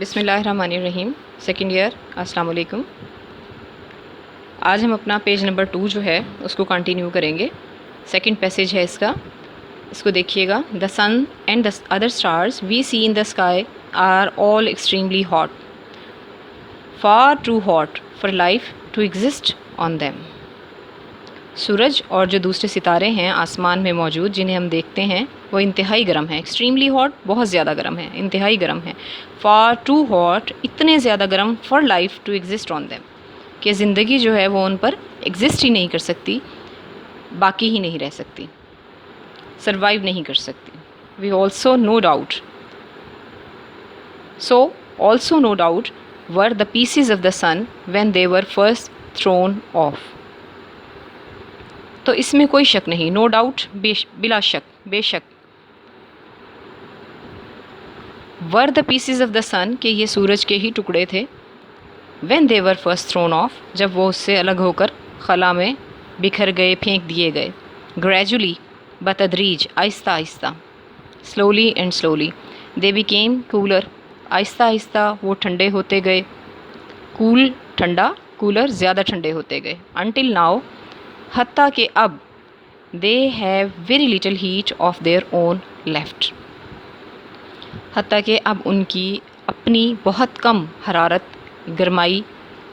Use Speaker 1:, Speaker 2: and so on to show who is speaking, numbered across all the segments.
Speaker 1: بسم اللہ الرحمن الرحیم. Second year. السلام علیکم. آج ہم اپنا پیج نمبر 2 جو ہے اس کو کنٹینیو کریں گے. سیکنڈ پیسیج ہے اس کا. اس کو دیکھیے گا. The sun and the other stars we see in the sky are all extremely hot, far too hot for life to exist on them. سورج اور جو دوسرے ستارے ہیں آسمان میں موجود جنہیں ہم دیکھتے ہیں وہ انتہائی گرم ہیں. ایکسٹریملی ہاٹ بہت زیادہ گرم ہے, انتہائی گرم ہے. فار ٹو ہاٹ اتنے زیادہ گرم, for life to exist on them کہ زندگی جو ہے وہ ان پر ایگزسٹ ہی نہیں کر سکتی, باقی ہی نہیں رہ سکتی, سروائیو نہیں کر سکتی. We also no doubt also no doubt were the pieces of the sun when they were first thrown off. تو اس میں کوئی شک نہیں. نو ڈاؤٹ بلا شک, بے شک. ور دا پیسز آف دا سن کہ یہ سورج کے ہی ٹکڑے تھے. When they were first thrown off جب وہ اس سے الگ ہو کر خلا میں بکھر گئے, پھینک دیے گئے. گریجولی بتدریج, آہستہ آہستہ. Slowly and slowly. They became cooler, آہستہ آہستہ وہ ٹھنڈے ہوتے گئے. کول ٹھنڈا, کولر زیادہ ٹھنڈے ہوتے گئے. انٹل ناؤ حتیٰ کہ اب they have very little heat of their own left, حتیٰ کہ اب ان کی اپنی بہت کم حرارت, گرمائی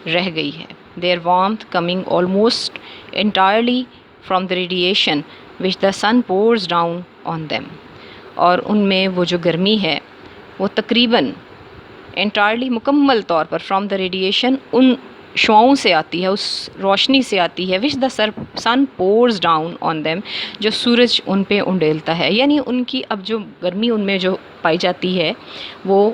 Speaker 1: رہ گئی ہے. Their warmth coming almost entirely from the radiation which the sun pours down on them. اور ان میں وہ جو گرمی ہے وہ تقریباً انٹائرلی مکمل طور پر فرام دا ریڈیشن ان شعاؤں سے آتی ہے, اس روشنی سے آتی ہے. وچ the sun pours down on them جو سورج ان پہ انڈیلتا ہے. یعنی ان کی اب جو گرمی ان میں جو پائی جاتی ہے وہ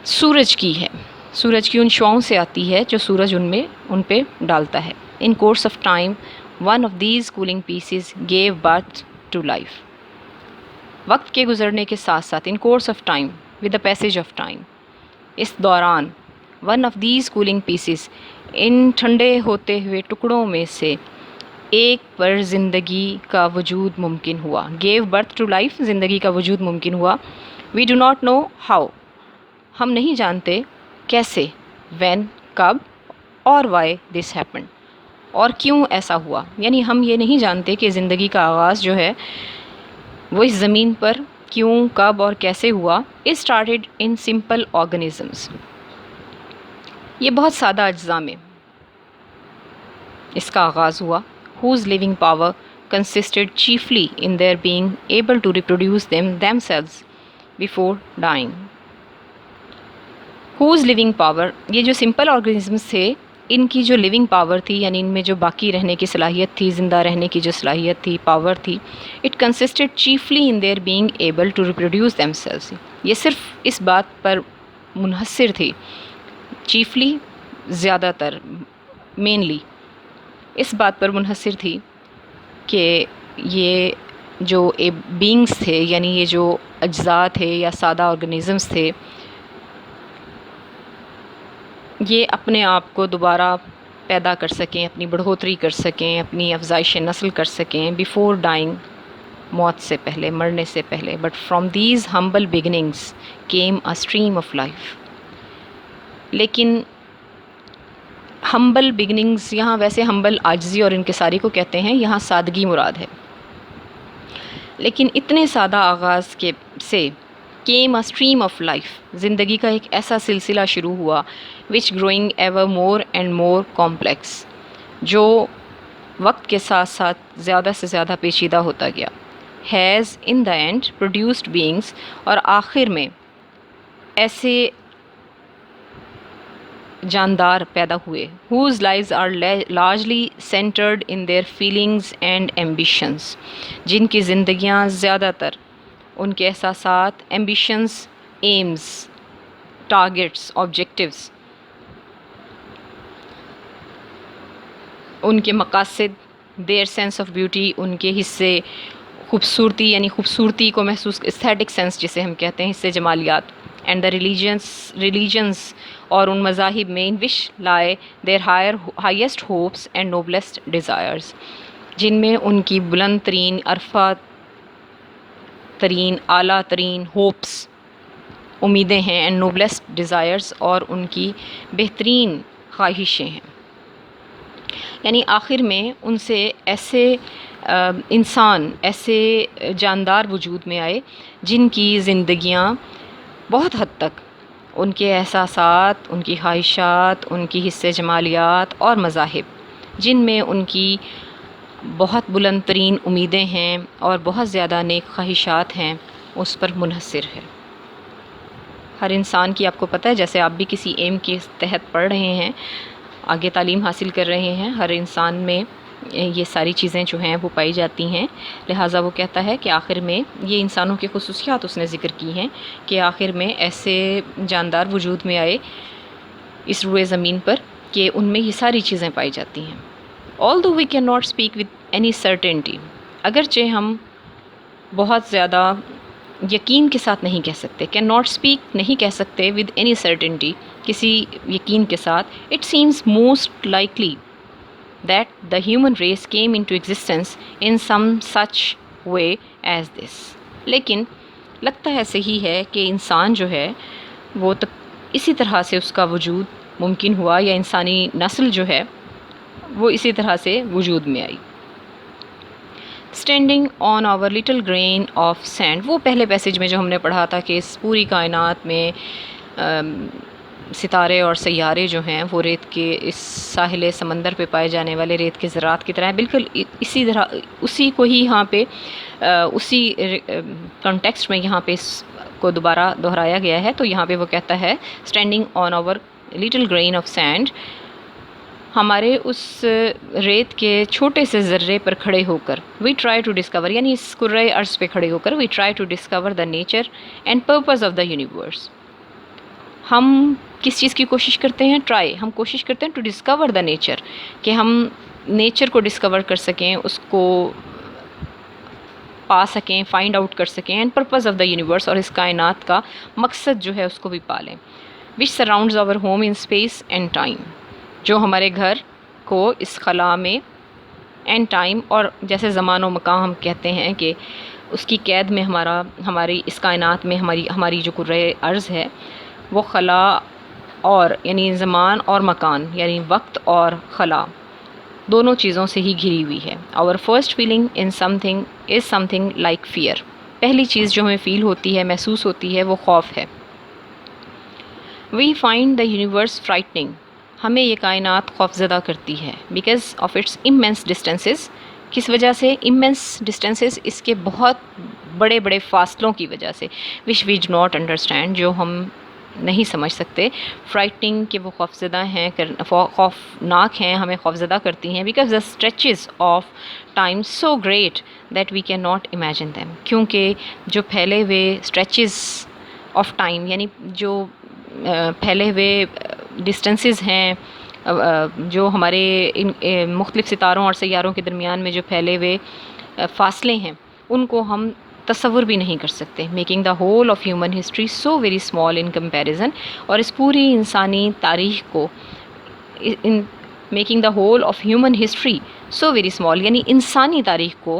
Speaker 1: سورج کی ہے, سورج کی ان شعاؤں سے آتی ہے جو سورج ان پہ ڈالتا ہے. In course of time one of these cooling pieces gave birth to life. وقت کے گزرنے کے ساتھ ساتھ, in course of time with the passage of time, اس دوران, one of these cooling pieces ان ٹھنڈے ہوتے ہوئے ٹکڑوں میں سے ایک پر زندگی کا وجود ممکن ہوا. گیو برتھ ٹو لائف, زندگی کا وجود ممکن ہوا. We do not know how, ہم نہیں جانتے کیسے, وین کب, اور وائی دس ہیپنڈ, اور کیوں ایسا ہوا. یعنی ہم یہ نہیں جانتے کہ زندگی کا آغاز جو ہے وہ اس زمین پر کیوں, کب اور کیسے ہوا. It started in simple organisms, یہ بہت سادہ اجزاء میں اس کا آغاز ہوا. whose living power consisted chiefly in their being able to reproduce themselves before dying. whose living power, یہ جو سمپل آرگنزمس تھے ان کی جو لیونگ پاور تھی, یعنی ان میں جو باقی رہنے کی صلاحیت تھی, زندہ رہنے کی جو صلاحیت تھی, پاور تھی, it consisted chiefly in their being able to reproduce themselves. یہ صرف اس بات پر منحصر تھی, چیفلی زیادہ تر, مینلی اس بات پر منحصر تھی کہ یہ جو بینگز تھے, یعنی یہ جو اجزاء تھے یا سادہ آرگنزمس تھے, یہ اپنے آپ کو دوبارہ پیدا کر سکیں, اپنی بڑھوتری کر سکیں, اپنی افزائش نسل کر سکیں بیفور ڈائنگ, موت سے پہلے, مرنے سے پہلے. But from these humble beginnings came a stream of life. لیکن ہمبل بگننگز, یہاں ویسے ہمبل عاجزی اور انکساری کو کہتے ہیں, یہاں سادگی مراد ہے. لیکن اتنے سادہ آغاز کے سے came a stream of life, زندگی کا ایک ایسا سلسلہ شروع ہوا which growing ever more and more complex, جو وقت کے ساتھ ساتھ زیادہ سے زیادہ پیچیدہ ہوتا گیا. Has in the and produced beings, اور آخر میں ایسے جاندار پیدا ہوئے. whose lives are largely centered in their feelings and ambitions, جن کی زندگیاں زیادہ تر ان کے احساسات, ambitions, aims, targets, objectives, ان کے مقاصد, their sense of beauty, ان کے حصے خوبصورتی, یعنی خوبصورتی کو محسوس, aesthetic sense جسے ہم کہتے ہیں, حصے جمالیات. اینڈ دا religions اور ان مذاہب میں ان وش لائے دیر ہائیسٹ ہوپس اینڈ نوبلسٹ ڈیزائرز, جن میں ان کی بلند ترین, عرفہ ترین, اعلیٰ ترین ہوپس امیدیں ہیں اینڈ نوبلیسٹ ڈیزائرز، اور ان کی بہترین خواہشیں ہیں. یعنی آخر میں ان سے ایسے انسان، ایسے جاندار وجود میں آئے جن کی زندگیاں بہت حد تک ان کے احساسات، ان کی خواہشات، ان کی حصے جمالیات اور مذاہب، جن میں ان کی بہت بلند ترین امیدیں ہیں اور بہت زیادہ نیک خواہشات ہیں، اس پر منحصر ہے. ہر انسان کی، آپ کو پتہ ہے، جیسے آپ بھی کسی ایم کے تحت پڑھ رہے ہیں، آگے تعلیم حاصل کر رہے ہیں، ہر انسان میں یہ ساری چیزیں جو ہیں وہ پائی جاتی ہیں. لہٰذا وہ کہتا ہے کہ آخر میں یہ انسانوں کی خصوصیات اس نے ذکر کی ہیں کہ آخر میں ایسے جاندار وجود میں آئے اس روئے زمین پر کہ ان میں یہ ساری چیزیں پائی جاتی ہیں. although we cannot speak with any certainty، اگرچہ ہم بہت زیادہ یقین کے ساتھ نہیں کہہ سکتے، کین ناٹ اسپیک نہیں کہہ سکتے ود اینی سرٹنٹی، کسی یقین کے ساتھ. It seems most likely that the human race came into existence in some such way as this. لیکن لگتا ہے صحیح ہے کہ انسان جو ہے وہ اسی طرح سے اس کا وجود ممکن ہوا، یا انسانی نسل جو ہے وہ اسی طرح سے وجود میں آئی. Standing on our little grain of sand, وہ پہلے پیسج میں جو ہم نے پڑھا تھا کہ اس پوری کائنات میں ستارے اور سیارے جو ہیں وہ ریت کے اس ساحل سمندر پہ پائے جانے والے ریت کے ذرات کی طرح ہیں. بالکل اسی طرح، اسی کو ہی یہاں پہ اسی کانٹیکسٹ میں یہاں پہ اس کو دوبارہ دہرایا گیا ہے. تو یہاں پہ وہ کہتا ہے standing on our little grain of sand, ہمارے اس ریت کے چھوٹے سے ذرے پر کھڑے ہو کر، وی ٹرائی ٹو ڈسکور، یعنی اس کرۂ ارض پہ کھڑے ہو کر، we try to discover the nature and purpose of the universe. ہم کس چیز کی کوشش کرتے ہیں؟ ٹرائی، ہم کوشش کرتے ہیں ٹو ڈسکور دا نیچر، کہ ہم نیچر کو ڈسکور کر سکیں، اس کو پا سکیں، فائنڈ آؤٹ کر سکیں، and purpose of the universe, اور اس کائنات کا مقصد جو ہے اس کو بھی پالیں. Which surrounds our home in space and time, جو ہمارے گھر کو اس خلا میں اینڈ ٹائم، اور جیسے زمان و مکان ہم کہتے ہیں کہ اس کی قید میں ہماری اس کائنات میں ہماری جو کرۂ ارض ہے وہ خلا اور یعنی زمان اور مکان، یعنی وقت اور خلا، دونوں چیزوں سے ہی گھری ہوئی ہے. Our first feeling in something is something like fear, پہلی چیز جو ہمیں فیل ہوتی ہے، محسوس ہوتی ہے، وہ خوف ہے. وی فائنڈ دا یونیورس فرائٹننگ، ہمیں یہ کائنات خوفزدہ کرتی ہے. Because of its immense distances, کس وجہ سے؟ امینس ڈسٹینسز، اس کے بہت بڑے بڑے فاصلوں کی وجہ سے، وچ وی ڈو ناٹ انڈرسٹینڈ، جو ہم نہیں سمجھ سکتے. فرائٹننگ کہ وہ خوفزدہ ہیں، خوفناک ہیں، ہمیں خوفزدہ کرتی ہیں. Because the stretches of time so great that we can not imagine them, کیونکہ جو پھیلے ہوئے اسٹریچز آف ٹائم، یعنی جو پھیلے ہوئے ڈسٹینسز ہیں، جو ہمارے ان مختلف ستاروں اور سیاروں کے درمیان میں جو پھیلے ہوئے فاصلے ہیں، ان کو ہم تصور بھی نہیں کر سکتے. Making the whole of human history so very small in comparison, اور اس پوری انسانی تاریخ کو، making the whole of human history so very small, یعنی انسانی تاریخ کو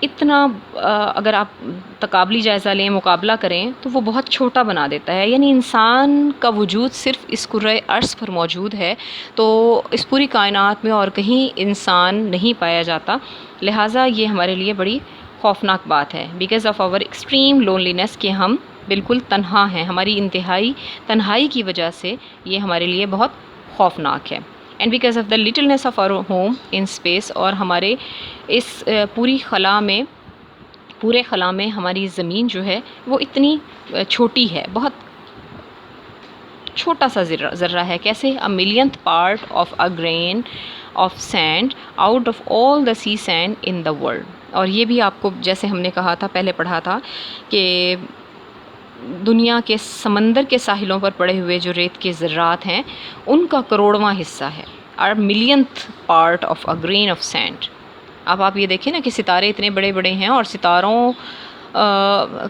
Speaker 1: اتنا اگر آپ تقابلی جائزہ لیں، مقابلہ کریں، تو وہ بہت چھوٹا بنا دیتا ہے. یعنی انسان کا وجود صرف اس کرۂ ارض پر موجود ہے، تو اس پوری کائنات میں اور کہیں انسان نہیں پایا جاتا. لہٰذا یہ ہمارے لیے بڑی خوفناک بات ہے. Because of our extreme loneliness, کہ ہم بالکل تنہا ہیں، ہماری انتہائی تنہائی کی وجہ سے یہ ہمارے لیے بہت خوفناک ہے. And because of the littleness of our home in space, اور ہمارے اس پورے خلا میں ہماری زمین جو ہے وہ اتنی چھوٹی ہے، بہت چھوٹا سا ذرہ ہے. کیسے؟ a millionth part of a grain of sand out of all the sea sand in the world. اور یہ بھی آپ کو جیسے ہم نے کہا تھا، پہلے پڑھا تھا کہ دنیا کے سمندر کے ساحلوں پر پڑے ہوئے جو ریت کے ذرات ہیں ان کا کروڑواں حصہ ہے. a millionth part of a grain of sand. اب آپ یہ دیکھیں نا کہ ستارے اتنے بڑے بڑے ہیں، اور ستاروں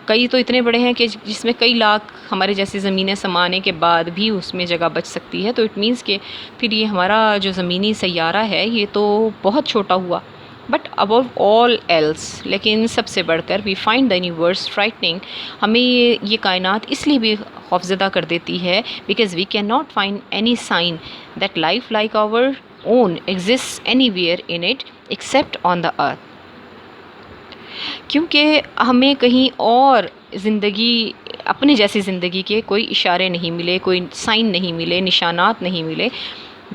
Speaker 1: کئی تو اتنے بڑے ہیں کہ جس میں کئی لاکھ ہمارے جیسے زمینیں سمانے کے بعد بھی اس میں جگہ بچ سکتی ہے. تو اٹ مینس کہ پھر یہ ہمارا جو زمینی سیارہ ہے یہ تو بہت چھوٹا ہوا. بٹ ابو آل ایلس، لیکن سب سے بڑھ کر وی فائنڈ دا یونیورس فرائٹننگ، ہمیں یہ کائنات اس لیے بھی خوفزدہ کر دیتی ہے because we can not find any sign that life like our own exist anywhere in it except on the earth. کیونکہ ہمیں کہیں اور زندگی، اپنے جیسی زندگی کے کوئی اشارے نہیں ملے، کوئی سائن نہیں ملے، نشانات نہیں ملے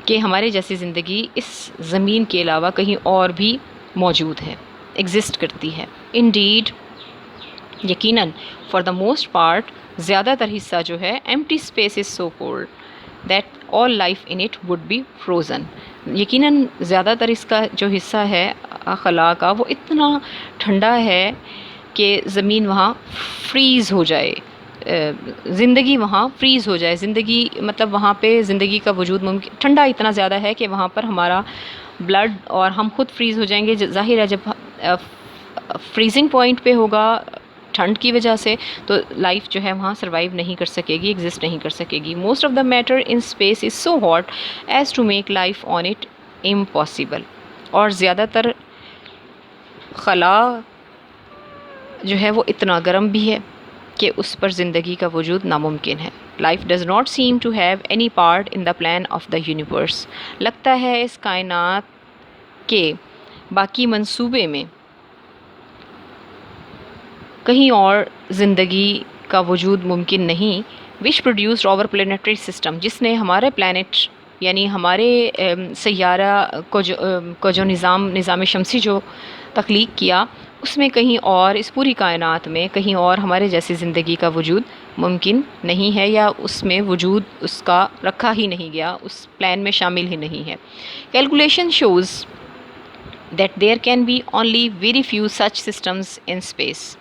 Speaker 1: کہ ہمارے جیسی زندگی اس زمین کے علاوہ کہیں اور بھی موجود ہے، ایگزسٹ کرتی ہے. انڈیڈ، یقیناً، فار دا موسٹ پارٹ، زیادہ تر حصہ جو ہے، empty space is so cold that all life in it would be frozen. یقیناً زیادہ تر اس کا جو حصہ ہے خلا کا، وہ اتنا ٹھنڈا ہے کہ زمین وہاں فریز ہو جائے، زندگی وہاں فریز ہو جائے. زندگی مطلب وہاں پہ زندگی کا وجود ممکن، ٹھنڈا اتنا زیادہ ہے کہ وہاں پر ہمارا بلڈ اور ہم خود فریز ہو جائیں گے. ظاہر ہے جب فریزنگ پوائنٹ پہ ہوگا ٹھنڈ کی وجہ سے، تو لائف جو ہے وہاں سروائیو نہیں کر سکے گی، ایگزسٹ نہیں کر سکے گی. Most of the matter in space is so hot as to make life on it impossible. اور زیادہ تر خلا جو ہے وہ اتنا گرم بھی ہے کہ اس پر زندگی کا وجود ناممکن ہے. Life does not seem to have any part in the plan of the universe. لگتا ہے اس کائنات کے باقی منصوبے میں کہیں اور زندگی کا وجود ممکن نہیں. وچ پروڈیوسڈ آور پلانیٹری سسٹم، جس نے ہمارے پلانٹ یعنی ہمارے سیارہ کو جو نظام شمسی جو تخلیق کیا، اس میں کہیں اور، اس پوری کائنات میں کہیں اور ہمارے جیسی زندگی کا وجود ممکن نہیں ہے، یا اس میں وجود اس کا رکھا ہی نہیں گیا، اس پلان میں شامل ہی نہیں ہے. Calculation shows that there can be only very few such systems in space.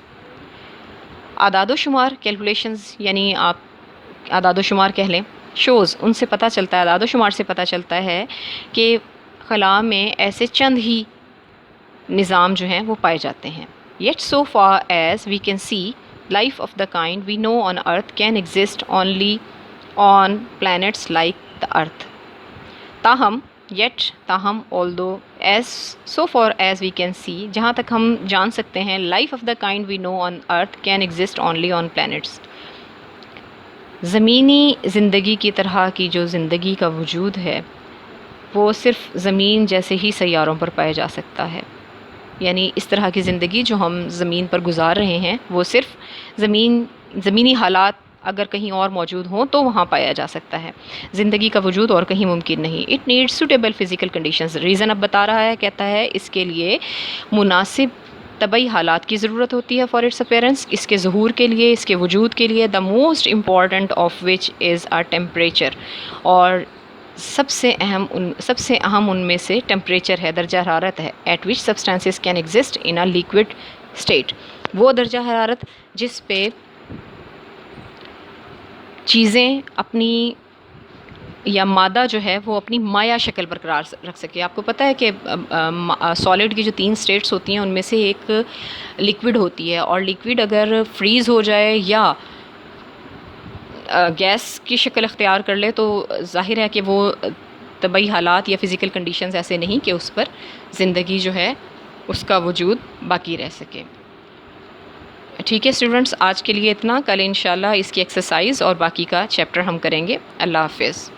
Speaker 1: اعداد و شمار، کیلکولیشنز یعنی آپ اعداد و شمار کہہ لیں، شوز، ان سے پتہ چلتا ہے، اعداد و شمار سے پتہ چلتا ہے کہ خلا میں ایسے چند ہی نظام جو ہیں وہ پائے جاتے ہیں. Yet so far as we can see life of the kind we know on earth can exist only on planets like the earth. تاہم although as so far as we can see، جہاں تک ہم جان سکتے ہیں، life of the kind we know on earth can exist only on planets. زمینی زندگی کی طرح کی جو زندگی کا وجود ہے وہ صرف زمین جیسے ہی سیاروں پر پایا جا سکتا ہے. یعنی اس طرح کی زندگی جو ہم زمین پر گزار رہے ہیں وہ صرف زمینی حالات اگر کہیں اور موجود ہوں تو وہاں پایا جا سکتا ہے. زندگی کا وجود اور کہیں ممکن نہیں. It needs suitable physical conditions. Reason اب بتا رہا ہے، کہتا ہے اس کے لیے مناسب طبعی حالات کی ضرورت ہوتی ہے فار اٹس اپیرنس، اس کے ظہور کے لیے، اس کے وجود کے لیے. The most important of which is a temperature, اور سب سے اہم ان میں سے ٹیمپریچر ہے، درجہ حرارت ہے. At which substances can exist in a liquid state. وہ درجہ حرارت جس پہ چیزیں اپنی یا مادہ جو ہے وہ اپنی مایع شکل برقرار رکھ سکے. آپ کو پتہ ہے کہ سالڈ کی جو 3 اسٹیٹس ہوتی ہیں ان میں سے ایک لیکوڈ ہوتی ہے، اور لیکوڈ اگر فریز ہو جائے یا گیس کی شکل اختیار کر لے تو ظاہر ہے کہ وہ طبعی حالات یا فزیکل کنڈیشنز ایسے نہیں کہ اس پر زندگی جو ہے اس کا وجود باقی رہ سکے. ٹھیک ہے اسٹوڈنٹس، آج کے لیے اتنا. کل انشاءاللہ اس کی ایکسرسائز اور باقی کا چیپٹر ہم کریں گے. اللہ حافظ.